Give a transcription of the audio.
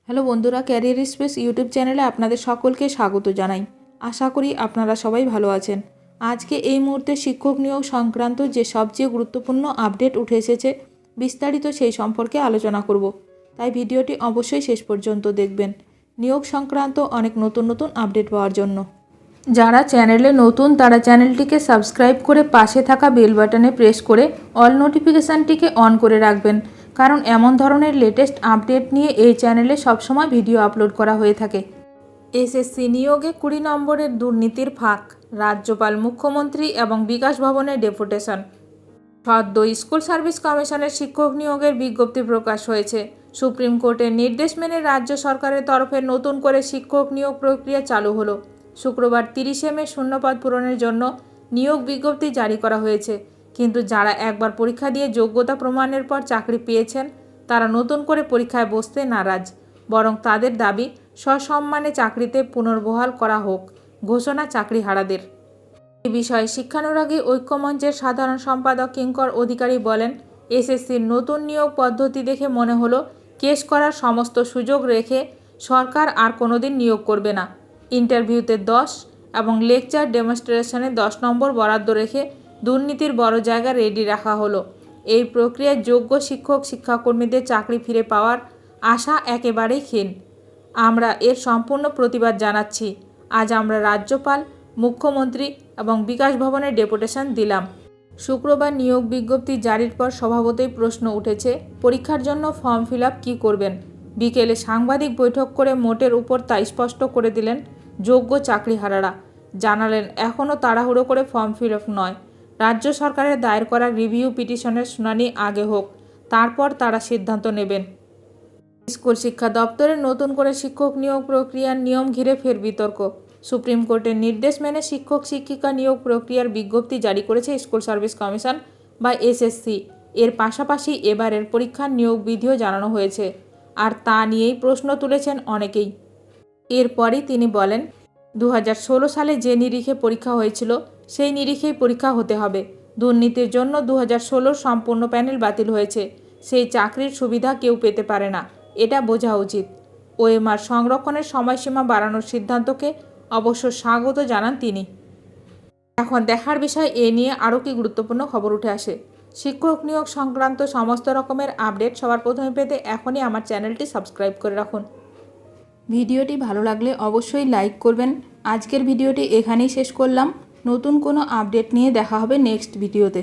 Hello বন্ধুরা, career space YouTube চ্যানেলে আপনাদের সকলকে স্বাগত জানাই। আশা করি আপনারা সবাই ভালো আছেন। আজকে এই মুহূর্তে শিক্ষক নিয়োগ সংক্রান্ত যে সবচেয়ে গুরুত্বপূর্ণ আপডেট উঠে এসেছে, বিস্তারিত সেই সম্পর্কে আলোচনা করব। তাই ভিডিওটি অবশ্যই শেষ পর্যন্ত দেখবেন নিয়োগ সংক্রান্ত অনেক নতুন নতুন আপডেট পাওয়ার জন্য। যারা চ্যানেলে নতুন তারা চ্যানেলটিকে সাবস্ক্রাইব করে পাশে থাকা বেল বাটনে প্রেস করে অল নোটিফিকেশানটিকে অন করে রাখবেন, কারণ এমন ধরনের লেটেস্ট আপডেট নিয়ে এই চ্যানেলে সবসময় ভিডিও আপলোড করা হয়ে থাকে। এসএসসি নিয়োগে 20 নম্বরের দুর্নীতির ফাঁক, রাজ্যপাল, মুখ্যমন্ত্রী এবং বিকাশ ভবনের ডেপুটেশন। সদ্য স্কুল সার্ভিস কমিশনের শিক্ষক নিয়োগের বিজ্ঞপ্তি প্রকাশ হয়েছে। সুপ্রিম কোর্টের নির্দেশ মেনে রাজ্য সরকারের তরফে নতুন করে শিক্ষক নিয়োগ প্রক্রিয়া চালু হলো। শুক্রবার 30শে মে শূন্যপদ পূরণের জন্য নিয়োগ বিজ্ঞপ্তি জারি করা হয়েছে। কিন্তু যারা একবার পরীক্ষা দিয়ে যোগ্যতা প্রমাণের পর চাকরি পেয়েছেন তারা নতুন করে পরীক্ষায় বসতে নারাজ, বরং তাদের দাবি সসম্মানে চাকরিতে পুনর্বহাল করা হোক, ঘোষণা চাকরিহারাদের। এই বিষয়ে শিক্ষানুরাগী ঐক্যমঞ্চের সাধারণ সম্পাদক কিঙ্কর অধিকারী বলেন, এসএসসির নতুন নিয়োগ পদ্ধতি দেখে মনে হলো কেস করার সমস্ত সুযোগ রেখে সরকার আর কোনোদিন নিয়োগ করবে না। ইন্টারভিউতে 10 এবং লেকচার ডেমনস্ট্রেশনে 10 নম্বর বরাদ্দ রেখে দুর্নীতির বড় জায়গা রেডি রাখা হলো। এই প্রক্রিয়ায় যোগ্য শিক্ষক শিক্ষাকর্মীদের চাকরি ফিরে পাওয়ার আশা একেবারেই ক্ষীণ। আমরা এর সম্পূর্ণ প্রতিবাদ জানাচ্ছি। আজ আমরা রাজ্যপাল, মুখ্যমন্ত্রী এবং বিকাশ ভবনের ডেপুটেশন দিলাম। শুক্রবার নিয়োগ বিজ্ঞপ্তি জারির পর স্বভাবতই প্রশ্ন উঠেছে, পরীক্ষার জন্য ফর্ম ফিল আপ কী করবেন। বিকেলে সাংবাদিক বৈঠক করে মোটের উপর তা স্পষ্ট করে দিলেন যোগ্য চাকরিহারারা। জানালেন এখনও তাড়াহুড়ো করে ফর্ম ফিল আপ নয়, রাজ্য সরকারের দায়ের করা রিভিউ পিটিশনের শুনানি আগে হোক, তারপর তারা সিদ্ধান্ত নেবেন। স্কুল শিক্ষা দপ্তরের নতুন করে শিক্ষক নিয়োগ প্রক্রিয়ার নিয়ম ঘিরে ফের বিতর্ক। সুপ্রিম কোর্টের নির্দেশ মেনে শিক্ষক শিক্ষিকা নিয়োগ প্রক্রিয়ার বিজ্ঞপ্তি জারি করেছে স্কুল সার্ভিস কমিশন বা এসএসসি। এর পাশাপাশি এবারের পরীক্ষার নিয়োগ বিধিও জানানো হয়েছে, আর তা নিয়েই প্রশ্ন তুলেছেন অনেকেই। এরপরই তিনি বলেন, 2016 সালে যে নিরিখে পরীক্ষা হয়েছিল সেই নিরিখেই পরীক্ষা হতে হবে। দুর্নীতির জন্য 2016 সম্পূর্ণ প্যানেল বাতিল হয়েছে। সেই চাকরির সুবিধা কেউ পেতে পারে না, এটা বোঝা উচিত। ওএমআর সংরক্ষণের সময়সীমা বাড়ানোর সিদ্ধান্তকে অবশ্য স্বাগত জানান তিনি। এখন দেখার বিষয় এ নিয়ে আরও কি গুরুত্বপূর্ণ খবর উঠে আসে। শিক্ষক নিয়োগ সংক্রান্ত সমস্ত রকমের আপডেট সবার প্রথমে পেতে এখনই আমার চ্যানেলটি সাবস্ক্রাইব করে রাখুন। ভিডিওটি ভালো লাগলে অবশ্যই লাইক করবেন। আজকের ভিডিওটি এখানেই শেষ করলাম। নতুন কোনো আপডেট নিয়ে দেখা হবে নেক্সট ভিডিওতে।